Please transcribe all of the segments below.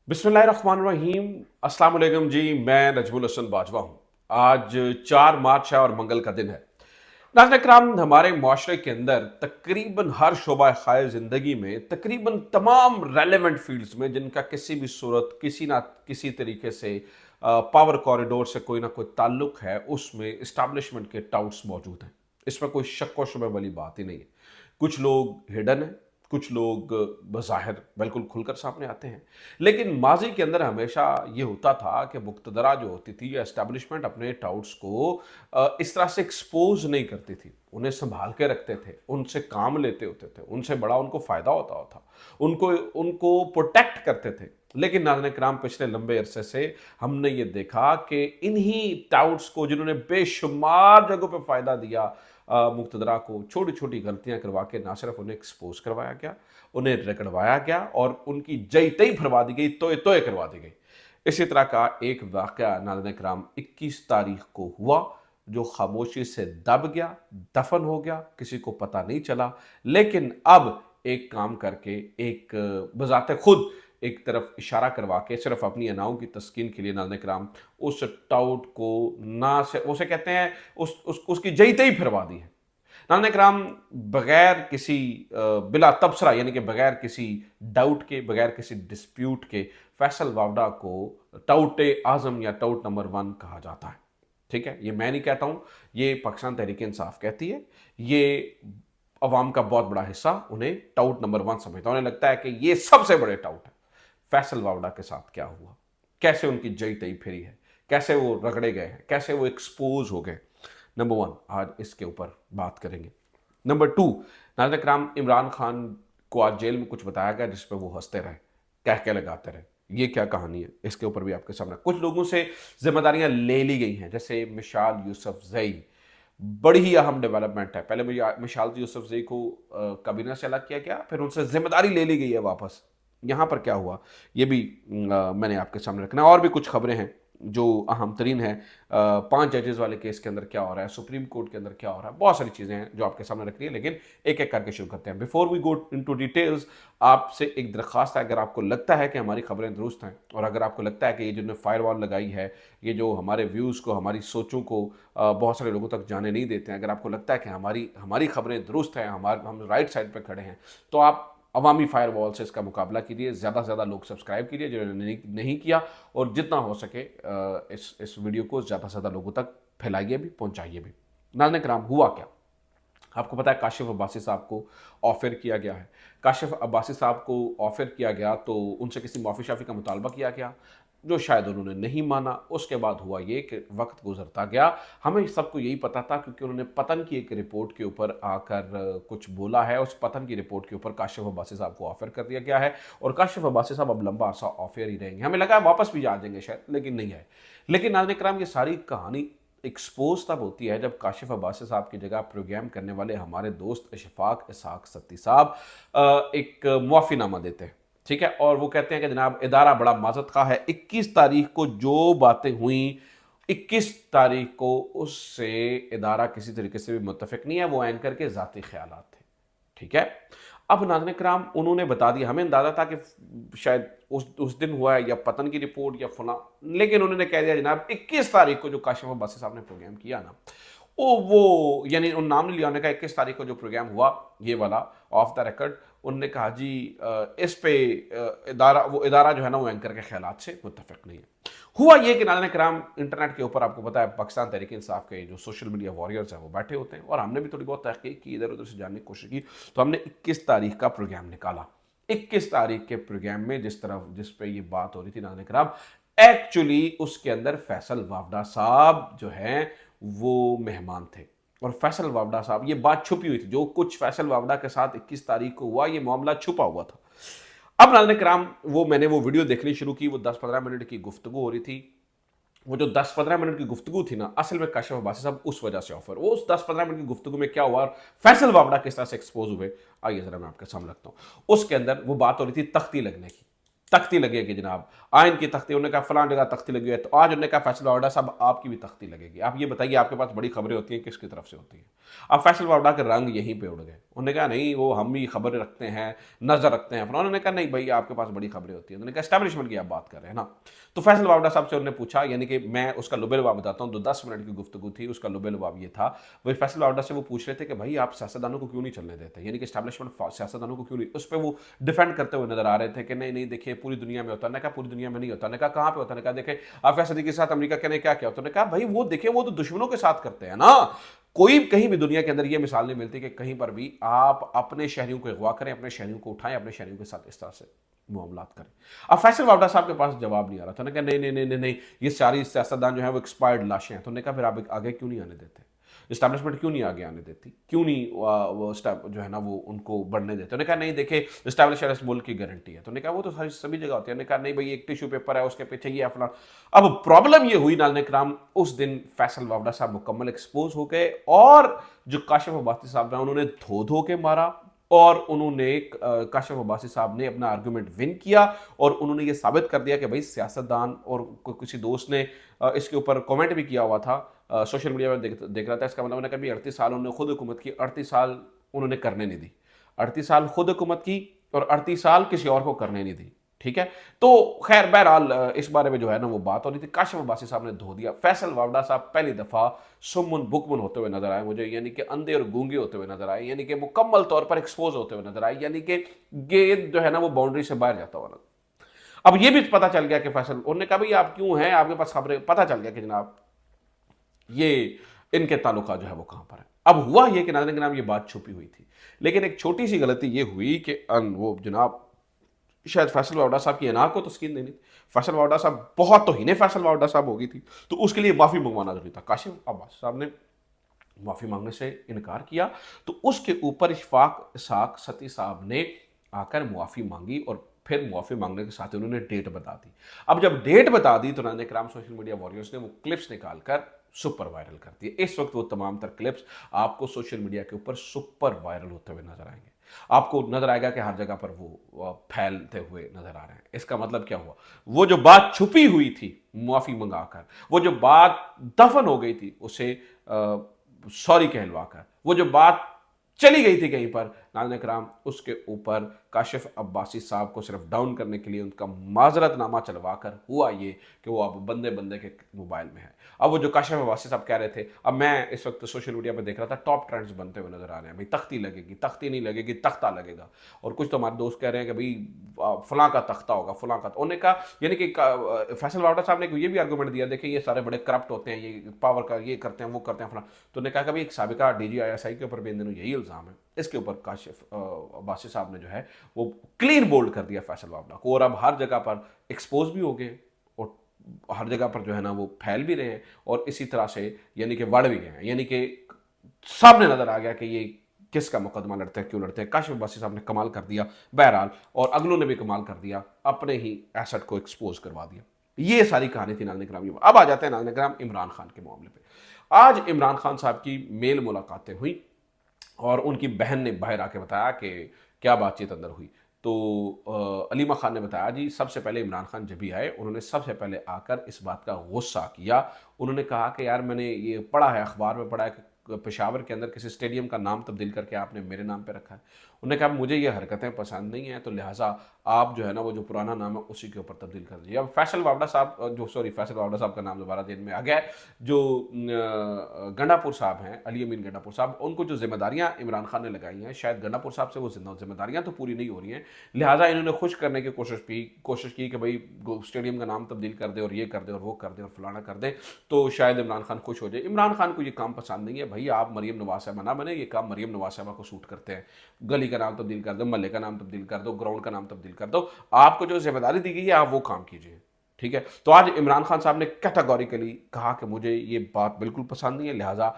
बिस्मिल्लाहिर्रहमानिर्रहीम। अस्सलाम वालेकुम जी, मैं नजमुल हसन बाजवा हूँ। आज 4 मार्च है और मंगल का दिन है। नाज़रीन इकराम, हमारे माशरे के अंदर तकरीबन हर शोबा ख़ाय ज़िंदगी में तकरीबन तमाम रेलेवेंट फील्ड्स में जिनका किसी भी सूरत किसी ना किसी तरीके से पावर कॉरिडोर से कोई ना कोई ताल्लुक है, उसमें इस्टाब्लिशमेंट के टाउट्स मौजूद हैं। इसमें कोई शक व शुबे वाली बात ही नहीं है। कुछ लोग हिडन हैं, कुछ लोग बज़ाहिर बिल्कुल खुलकर सामने आते हैं। लेकिन माज़ी के अंदर हमेशा ये होता था कि मुक़तदरा जो होती थी या एस्टैब्लिशमेंट अपने टाउट्स को इस तरह से एक्सपोज़ नहीं करती थी। उन्हें सँभाल के रखते थे, उनसे काम लेते होते थे, उनसे बड़ा उनको फ़ायदा होता था। उनको उनको प्रोटेक्ट करते थे। लेकिन नाज़रीन किराम, पिछले लंबे अरसे से हमने ये देखा कि इन्हीं टाउट्स को, जिन्होंने बेशुमार जगहों पे फ़ायदा दिया मुक़तदरा को, छोटी-छोटी गलतियाँ करवा के ना सिर्फ़ उन्हें एक्सपोज़ करवाया गया, उन्हें रगड़वाया गया और उनकी जई-तई भरवा दी गई, तोए-तोए करवा दी गई। इसी तरह का एक वाक़या नाज़रीन किराम 21 तारीख़ को हुआ, जो ख़ामोशी से दब गया, दफ़न हो गया, किसी को पता नहीं चला। लेकिन अब एक काम करके, एक बज़ाते खुद एक तरफ इशारा करवा के, सिर्फ़ अपनी अनाओं की तस्कीन के लिए नाज़रीन किराम उस टाउट को ना से उसे कहते हैं उसकी जई-तई फिरवा दी है। नाज़रीन किराम, बगैर किसी बिला तबसरा, यानी कि बगैर किसी डाउट के, बगैर किसी डिस्प्यूट के फैसल वावड़ा को टाउट-ए-आज़म या टाउट नंबर 1 कहा जाता है। ठीक है? ये मैं नहीं कहता हूँ, ये पाकिस्तान तहरीक-ए-इंसाफ कहती है। ये अवाम का बहुत बड़ा हिस्सा उन्हें टाउट नंबर 1 समझता है। उन्हें लगता है कि ये सबसे बड़े टाउट हैं। फैसल वावड़ा के साथ क्या हुआ? कैसे उनकी जई-तई फिरी है? कैसे वो रगड़े गए हैं? कैसे वो एक्सपोज़ हो गए? नंबर 1 आज इसके ऊपर बात करेंगे। नंबर 2, नाज़रीन किराम, इमरान खान को आज जेल में कुछ बताया गया जिस पे वो हँसते रहे, कह-कह लगाते रहे। ये क्या कहानी है? इसके ऊपर भी आपके सामने कुछ लोगों से ज़िम्मेदारियाँ ले ली गई हैं, जैसे मिशाल यूसुफ़ज़ई। बड़ी ही अहम डेवलपमेंट है। पहले मिशाल यूसुफ़ज़ई को काबीना से अलग किया गया, फिर उनसे ज़िम्मेदारी ले ली गई है वापस। यहाँ पर क्या हुआ, ये भी मैंने आपके सामने रखना है। और भी कुछ खबरें हैं जो अहम तरीन है। 5 जजेस वाले केस के अंदर क्या हो रहा है, सुप्रीम कोर्ट के अंदर क्या हो रहा है, बहुत सारी चीज़ें हैं जो आपके सामने रखनी है। लेकिन एक-एक करके शुरू करते हैं। Before we go into details, आपसे एक दरख्वास्त है, अगर आपको लगता है कि हमारी खबरें दुरुस्त हैं और अगर आपको लगता है कि ये जिन्होंने फायरवॉल लगाई है, ये जो हमारे व्यूज़ को, हमारी सोचों को बहुत सारे लोगों तक जाने नहीं देते हैं, अगर आपको लगता है कि हमारी हमारी खबरें दुरुस्त हैं, हम राइट साइड पर खड़े हैं, तो आप अवामी फायरवॉल से इसका मुकाबला कीजिए। ज़्यादा से ज़्यादा लोग सब्सक्राइब कीजिए जिन्होंने नहीं किया, और जितना हो सके इस वीडियो को ज़्यादा से ज़्यादा लोगों तक फैलाइए भी, पहुंचाइए भी। नाज़रीन किराम, हुआ क्या? आपको पता है काशिफ अब्बासी साहब को ऑफर किया गया है। काशिफ अब्बासी साहब को ऑफर किया गया तो उनसे किसी माफ़ी शाफ़ी का मुतालबा किया गया, जो शायद उन्होंने नहीं माना। उसके बाद हुआ ये कि वक्त गुजरता गया, हमें सबको यही पता था क्योंकि उन्होंने पतन की एक रिपोर्ट के ऊपर आकर कुछ बोला है। उस पतन की रिपोर्ट के ऊपर काशिफ अब्बासी साहब को ऑफर कर दिया गया है और काशिफ अब्बासी साहब अब लंबा अरसा ऑफर ही रहेंगे। हमें लगा वापस भी आ जाएंगे शायद, लेकिन नहीं आए। लेकिन नाज़रीन किराम, ये सारी कहानी एक्सपोज तब होती है जब काशिफ अब्बासी साहब की जगह प्रोग्राम करने वाले हमारे दोस्त इशफाक इसहाक सत्ती साहब एक मुआफ़ीनामा देते हैं। ठीक है? और वो कहते हैं कि जनाब, इदारा बड़ा माज़रत खा है। 21 तारीख को जो बातें हुई, 21 तारीख को उससे इदारा किसी तरीके से भी मुत्तफ़िक नहीं है। वो एंकर के ज़ाती ख़यालात थे। ठीक है? अब नाज़रीन किराम, उन्होंने बता दिया, हमें अंदाज़ा था कि शायद उस दिन हुआ है या पतन की रिपोर्ट या फलां, लेकिन उन्होंने कह दिया जनाब 21 तारीख को जो काशिफ अब्बासी साहब ने प्रोग्राम किया ना, वो यानी उन नाम नहीं लिया, उन्होंने कहा 21 तारीख को जो प्रोग्राम हुआ ये वाला ऑफ द रिकॉर्ड, उन्होंने कहा जी इस पे इदारा जो है ना वो एंकर के ख्यालात से मुत्तफ़िक नहीं है। हुआ ये कि नाज़रीन किराम, इंटरनेट के ऊपर आपको पता है पाकिस्तान तहरीक इंसाफ के जो सोशल मीडिया वॉरियर्स हैं वो बैठे होते हैं, और हमने भी थोड़ी बहुत तहकीक की, इधर उधर से जानने की कोशिश की, तो हमने 21 तारीख का प्रोग्राम निकाला। 21 तारीख के प्रोग्राम में जिस पे ये बात हो रही थी नाज़रीन किराम, एक्चुअली उसके अंदर फैसल वावड़ा साहब जो हैं वो मेहमान थे। और फैसल वावड़ा साहब, ये बात छुपी हुई थी, जो कुछ फैसल वावड़ा के साथ 21 तारीख को हुआ, ये मामला छुपा हुआ था। अब नाज़रीन किराम, मैंने वो वीडियो देखनी शुरू की, वो 10-15 मिनट की गुफ्तगू हो रही थी। वो जो 10-15 मिनट की गुफ्तगू थी ना, असल में काशिफ अब्बासी साहब उस वजह से ऑफर, वो उस 10-15 मिनट की गुफ्तगू में क्या हुआ और फैसल वावड़ा किस तरह से एक्सपोज हुए, आइए जरा मैं आपके सामने रखता हूँ। उसके अंदर वो बात हो रही थी तख्ती लगने की। तख्ती लगेगी जनाब, आयन की तख्ती, उन्होंने कहा फलां जगह तख्ती लगी है, तो आज उन्होंने कहा फैसल वावड़ा साहब आपकी भी तख्ती लगेगी। आप ये बताइए आपके पास बड़ी खबरें होती हैं किसकी तरफ से होती हैं? अब फैसल वावड़ा के रंग यहीं पे उड़ गए, उन्होंने कहा नहीं वो हम भी खबरें रखते हैं, नजर रखते हैं, उन्होंने कहा नहीं भाई आपके पास बड़ी खबरें होती हैं, उन्होंने कहा एस्टैब्लिशमेंट की आप बात कर रहे हैं ना। तो फैसल वावड़ा साहब से उन्होंने पूछा, यानी कि मैं उसका लुबे लुबाब बताता हूँ, 10 मिनट की गुफ्तगू थी, उसका लुबे लुबाब ये था, वही फैसल वावड़ा से वो पूछ रहे थे कि भाई आप सियासतदानों को क्यों नहीं चलने देते, यानी कि एस्टैब्लिशमेंट सियासतदानों को क्यों नहीं, उस पर वो डिफेंड करते हुए नजर आ रहे थे कि नहीं नहीं देखिए पूरी दुनिया में होता है। कहा पूरी दुनिया में नहीं होता। ने कहा कहां पे होता है? कहा देखे आफिया सदी के साथ अमेरिका के ने क्या किया? उन्होंने कहा भाई वो देखे वो तो दुश्मनों के साथ करते हैं ना। कोई कहीं भी दुनिया के अंदर ये मिसाल नहीं मिलती कि कहीं पर भी आप अपने शहरियों को अगवा करें, अपने शहरियों को उठाएं, अपने शहरियों के साथ इस तरह से मामलात करें। अब फैसल वावड़ा साहब के पास जवाब नहीं आ रहा था। उन्होंने कहा नहीं नहीं नहीं नहीं नहीं, ये सारी सियासतदान जो है वो एक्सपायर्ड लाशें हैं। तो उन्होंने कहा फिर आप आगे क्यों नहीं आने देते, इस्टेब्लिशमेंट क्यों नहीं आगे आने देती, क्यों नहीं वो जो है ना वो उनको बढ़ने देते? उन्होंने कहा नहीं देखिए इस्टेब्लिशर इस मुल्क की गारंटी है। तो उन्होंने कहा वो तो सभी जगह होती है। उन्होंने कहा नहीं भाई एक टिश्यू पेपर है उसके पीछे ये अपना। अब प्रॉब्लम ये हुई नाज़रीन इकराम, उस दिन फैसल वावड़ा साहब मुकम्मल एक्सपोज हो गए और जो काशिफ अब्बासी साहब हैं उन्होंने धो धो के मारा और उन्होंने काशिफ अब्बासी साहब ने अपना आर्गूमेंट विन किया और उन्होंने ये साबित कर दिया कि भाई सियासतदान, और किसी दोस्त ने इसके ऊपर कमेंट भी किया हुआ था सोशल मीडिया में देख रहा था, इसका मतलब उन्होंने कभी 38 साल उन्होंने खुद हुकूमत की, 38 साल उन्होंने करने नहीं दी, 38 साल खुद हुकूमत की और 38 साल किसी और को करने नहीं दी। ठीक है, तो खैर बहरहाल इस बारे में जो है ना वो बात हो रही थी। काशिफ अब्बासी साहब ने धो दिया। फैसल वावड़ा साहब पहली दफा सुमन बुकमन होते हुए नजर आए मुझे, यानी कि अंधे और गूंगे होते हुए नजर आए, यानी कि मुकम्मल तौर पर एक्सपोज होते हुए नजर आए, यानी कि गेंद जो है ना वो बाउंड्री से बाहर जाता हुआ नजर। अब ये भी पता चल गया कि फैसल, उन्होंने कहा भाई आप क्यों हैं, आपके पास खबरें, पता चल गया कि जनाब ये इनके ताल्लुका जो है वो कहां पर है। अब हुआ ये कि नाज़रीन के नाम ये बात छुपी हुई थी, लेकिन एक छोटी सी गलती ये हुई कि वो जनाब शायद फैसल वावड़ा साहब की अनाक को तस्कीन देनी थी। फैसल वावड़ा साहब बहुत तो ही फैसल वावड़ा साहब हो गई थी, तो उसके लिए माफी मंगवाना जरूरी था। काशिफ अब्बास साहब ने माफी मांगने से इनकार किया, तो उसके ऊपर इशफाक इसहाक सती साहब ने आकर मुआफ़ी मांगी और फिर मुआफ़ी मांगने के साथ उन्होंने डेट बता दी। अब जब डेट बता दी तो नाज़रीन कराम सोशल मीडिया वॉरियर्स ने वो क्लिप्स निकाल कर सुपर वायरल कर दिए। इस वक्त वो तमाम तर क्लिप्स आपको सोशल मीडिया के ऊपर सुपर वायरल होते हुए नजर आएंगे। आपको नजर आएगा कि हर जगह पर वो फैलते हुए नजर आ रहे हैं। इसका मतलब क्या हुआ, वो जो बात छुपी हुई थी मुआफ़ी मंगाकर, वो जो बात दफन हो गई थी उसे सॉरी कहलवाकर, वो जो बात चली गई थी कहीं पर नाज़रीन कराम, उसके ऊपर काशिफ अब्बासी साहब को सिर्फ डाउन करने के लिए उनका माजरतनामा चलवाकर हुआ ये कि वो अब बंदे बंदे के मोबाइल में है। अब वो जो काशिफ अब्बासी साहब कह रहे थे, अब मैं इस वक्त सोशल मीडिया पर देख रहा था टॉप ट्रेंड्स बनते हुए नजर आ रहे हैं, भाई तख्ती लगेगी, तख्ती नहीं लगेगी, तख्ता लगेगा। और कुछ तो हमारे दोस्त कह रहे हैं कि भाई फलां का तख्ता होगा, फलां का। उन्होंने कहा, यानी कि फैसल वावड़ा साहब ने ये भी आर्गूमेंट दिया, देखिए ये सारे बड़े करप्ट होते हैं, ये पावर का ये करते हैं वो करते हैं फलां। तो उन्होंने कहा कि भाई एक साबिका DGISI के ऊपर भी इन दिनों यही इल्ज़ाम है, इसके ऊपर काशिफ अब्बासी साहब ने जो है वो क्लीन बोल्ड कर दिया फैसल वावड़ा को, और अब हर जगह पर एक्सपोज भी हो गए और हर जगह पर जो है ना वो फैल भी रहे हैं और इसी तरह से यानी कि बढ़ भी गए हैं, यानी कि सामने नजर आ गया कि ये किसका मुकदमा लड़ते हैं, क्यों लड़ते हैं। काशिफ अब्बासी साहब ने कमाल कर दिया बहरहाल, और अगलों ने भी कमाल कर दिया, अपने ही एसेट को एक्सपोज करवा दिया। ये सारी कहानी थी नाज़रीन कराम। अब आ जाते हैं नाज़रीन कराम इमरान खान के मामले पे। आज इमरान खान साहब की मेल मुलाकातें हुई और उनकी बहन ने बाहर आके बताया कि क्या बातचीत अंदर हुई। तो अलीमा खान ने बताया जी सबसे पहले इमरान खान जब भी आए उन्होंने सबसे पहले आकर इस बात का गुस्सा किया। उन्होंने कहा कि यार मैंने ये पढ़ा है, अखबार में पढ़ा है कि पेशावर के अंदर किसी स्टेडियम का नाम तब्दील करके आपने मेरे नाम पे रखा है। उन्होंने कहा मुझे ये हरकतें पसंद नहीं हैं, तो लिहाजा आप जो है ना वो जो पुराना नाम है उसी के ऊपर तब्दील कर दीजिए। अब फैसल वावड़ा साहब फैसल वावड़ा साहब का नाम दोबारा जेल में आ गया है। जो गंडापुर साहब हैं, अली अमीन गंडापुर साहब, उनको जो जिम्मेदारियां इमरान खान ने लगाई हैं शायद गंडापुर साहब से वो जिम्मेदारियां तो पूरी नहीं हो रही हैं, लिहाजा इन्होंने खुश करने की कोशिश की कि भाई स्टेडियम का नाम तब्दील कर दे और ये कर दे और वो कर दे और फलाना कर दे, तो शायद इमरान खान खुश हो जाए। इमरान खान को ये काम पसंद नहीं है। भाई आप मरीम नवाज साहबा ना बने, ये काम मरीम नवाज साहबा को सूट करते हैं। गली का नाम तब्दील कर दो, महल्ले का नाम तब्दील कर दो, ग्राउंड का नाम तब्दील कर दो, आपको जो जिम्मेदारी दी गई है आप वो काम कीजिए। ठीक है, तो आज इमरान खान साहब ने कैटेगोरिकली कहा कि मुझे ये बात बिल्कुल पसंद नहीं है, लिहाजा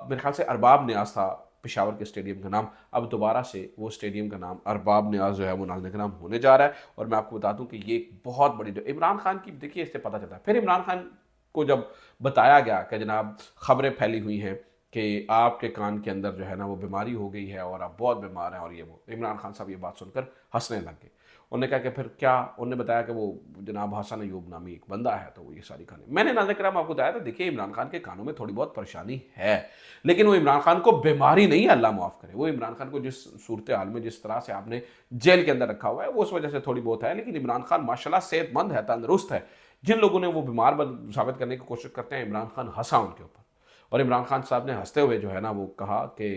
मेरे ख्याल से अरबाब न्याज था पेशावर के स्टेडियम का नाम, अब दोबारा से वो स्टेडियम का नाम अरबाब न्याज जो है वो नाज़रीन का नाम होने जा रहा है। और मैं आपको बता दूं कि ये एक बहुत बड़ी जो इमरान खान की, देखिए इससे पता चलता है। फिर इमरान खान को जब बताया गया कि जनाब खबरें फैली हुई हैं कि आपके कान के अंदर जो है ना वो बीमारी हो गई है और आप बहुत बीमार हैं और ये वो, इमरान खान साहब ये बात सुनकर हंसने लग गए। उन्होंने कहा कि फिर क्या, उन्होंने बताया कि वो जनाब हसन अयूब नामी एक बंदा है तो वो ये सारी कहानी। मैंने नाज़रीन किराम आपको बताया था, देखिए इमरान खान के कानों में थोड़ी बहुत परेशानी है, लेकिन वो इमरान खान को बीमारी नहीं है, अल्लाह माफ़ करे। वो इमरान खान को जिस सूरत हाल में जिस तरह से आपने जेल के अंदर रखा हुआ है वो उस वजह से थोड़ी बहुत है, लेकिन इमरान खान माशाल्लाह सेहतमंद है, तंदुरुस्त है। जिन लोगों ने वो बीमार साबित करने की कोशिश करते हैं, इमरान खान हंसा उनके ऊपर, और इमरान खान साहब ने हंसते हुए जो है ना वो कहा कि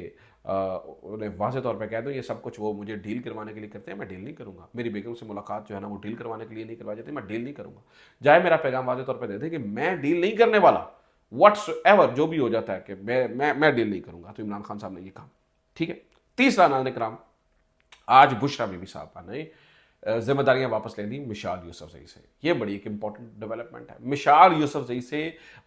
उन्हें वाज़े तौर पे कह दो ये सब कुछ वो मुझे डील करवाने के लिए करते हैं, मैं डील नहीं करूँगा। मेरी बेगम से मुलाकात जो है ना वो डील करवाने के लिए नहीं करवाई जाती, मैं डील नहीं करूँगा। चाहे मेरा पैगाम वाज़े तौर पे दे दें कि मैं डील नहीं करने वाला, व्हाट्सएवर जो भी हो जाता है कि मैं डील नहीं करूँगा। तो इमरान खान साहब ने ये कहा, ठीक है। तीसरा नाज़रीन किराम, आज बुशरा बीबी साहबा ने जिम्मेदारियां वापस ले ली मिशाल यूसुफजई से। ये बड़ी एक इंपॉर्टेंट डेवलपमेंट है। मिशाल यूसुफजई से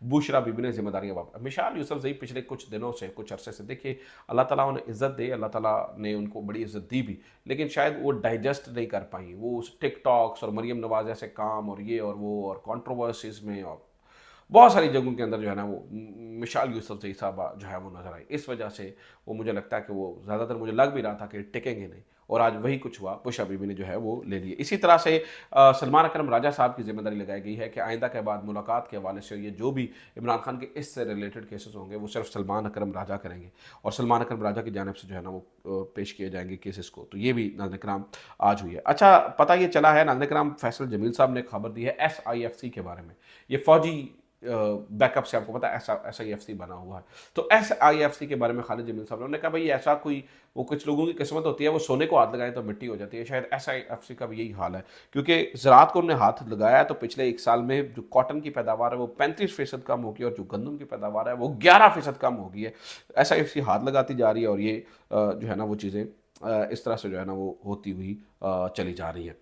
बुशरा बीबी ने जिम्मेदारियां वापस। मिशाल यूसुफजई पिछले कुछ दिनों से, कुछ अरसे से, देखिए अल्लाह ताला उन्हें इज्जत दे, अल्लाह ताला ने उनको बड़ी इज्जत दी भी, लेकिन शायद वो डाइजेस्ट नहीं कर पाई। वो उस टिकटॉक्स और मरियम नवाज ऐसे काम और ये और वो और कंट्रोवर्सीज में और बहुत सारी जगहों के अंदर जो है ना वो मिशाल यूसुफजई साहबा जो है वो नजर आई। इस वजह से वो मुझे लगता है कि वो ज़्यादातर मुझे लग भी रहा था कि टिकेंगे नहीं, और आज वही कुछ हुआ, बुशरा बीबी ने जो है वो ले लिए। इसी तरह से सलमान अकरम राजा साहब की जिम्मेदारी लगाई गई है कि आइंदा के बाद मुलाकात के हवाले से ये जो भी इमरान खान के इससे रिलेटेड केसेस होंगे वो सिर्फ सलमान अकरम राजा करेंगे, और सलमान अकरम राजा की जानिब से जो है ना वो पेश किए जाएंगे केसेस को। तो ये भी नाज़रीन किराम आज हुई है। अच्छा, पता ये चला है नाज़रीन किराम, फैसल जमील साहब ने खबर दी है SIFC के बारे में। ये फौजी बैकअप से, आपको पता है SIFC बना हुआ है। तो SIFC के बारे में खालिद जमील साहब ने उन्होंने कहा भाई ऐसा कोई, वो कुछ लोगों की किस्मत होती है वो सोने को हाथ लगाएं तो मिट्टी हो जाती है, शायद SIFC का भी यही हाल है, क्योंकि ज़राअत को उन्होंने हाथ लगाया तो पिछले एक साल में जो कॉटन की पैदावार है वो 35% कम होगी, और जो गंदम की पैदावार है वो 11% कम होगी है। SIFC हाथ लगाती जा रही है, और ये जो है ना वो चीज़ें इस तरह से जो है ना वो होती हुई चली जा रही है।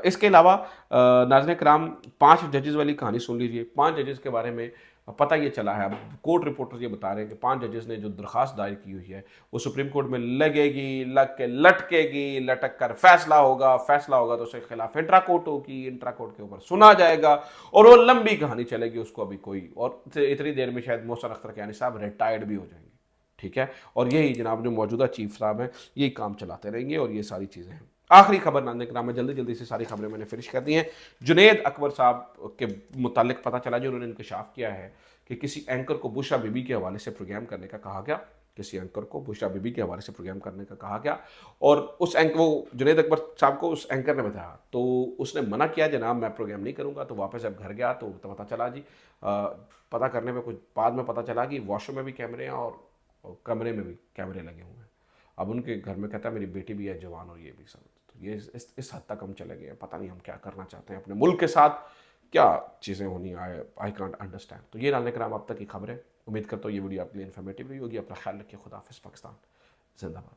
इसके अलावा नाज़रीन किराम, 5 जजेस वाली कहानी सुन लीजिए। 5 जजेस के बारे में पता ये चला है, अब कोर्ट रिपोर्टर्स ये बता रहे हैं कि 5 जजेस ने जो दरख्वास्त दायर की हुई है वो सुप्रीम कोर्ट में लगेगी, लग के लटकेगी, लटक कर फैसला होगा, फैसला होगा तो उसके खिलाफ इंट्रा कोर्ट होगी, इंट्रा कोर्ट के ऊपर सुना जाएगा, और वो लंबी कहानी चलेगी। उसको अभी कोई, और इतनी देर में शायद मोहसिन अख्तर कियानी साहब रिटायर्ड भी हो जाएंगे, ठीक है। और यही जनाब जो मौजूदा चीफ साहब हैं यही काम चलाते रहेंगे, और ये सारी चीज़ें हैं। आखिरी खबर नाज़रीन किराम में, जल्दी जल्दी से सारी खबरें मैंने फिनिश कर दी हैं। जुनैद अकबर साहब के मुतालिक पता चला, जो उन्होंने इंकशाफ किया है कि किसी एंकर को बुशरा बीबी के हवाले से प्रोग्राम करने का कहा गया, किसी एंकर को बुशरा बीबी के हवाले से प्रोग्राम करने का कहा गया, और उस एंकर, वो जुनैद अकबर साहब को उस एंकर ने बताया, तो उसने मना किया, जनाब मैं प्रोग्राम नहीं करूँगा। तो वापस जब घर गया तो पता चला जी, पता करने में कुछ बाद में पता चला कि वॉशरूम में भी कैमरे हैं और कमरे में भी कैमरे लगे हुए हैं। अब उनके घर में कहता है मेरी बेटी भी है जवान, और ये भी सब, तो ये इस हद तक हम चले गए। पता नहीं हम क्या करना चाहते हैं अपने मुल्क के साथ, क्या चीज़ें होनी, आई कांट अंडरस्टैंड। तो ये नाज़रीन किराम अब तक की खबरें। उम्मीद करता हूँ ये वीडियो आपके लिए इन्फॉर्मेटिव रही होगी। अपना ख्याल रखिए। खुदा हाफिज़। पाकिस्तान जिंदाबाद।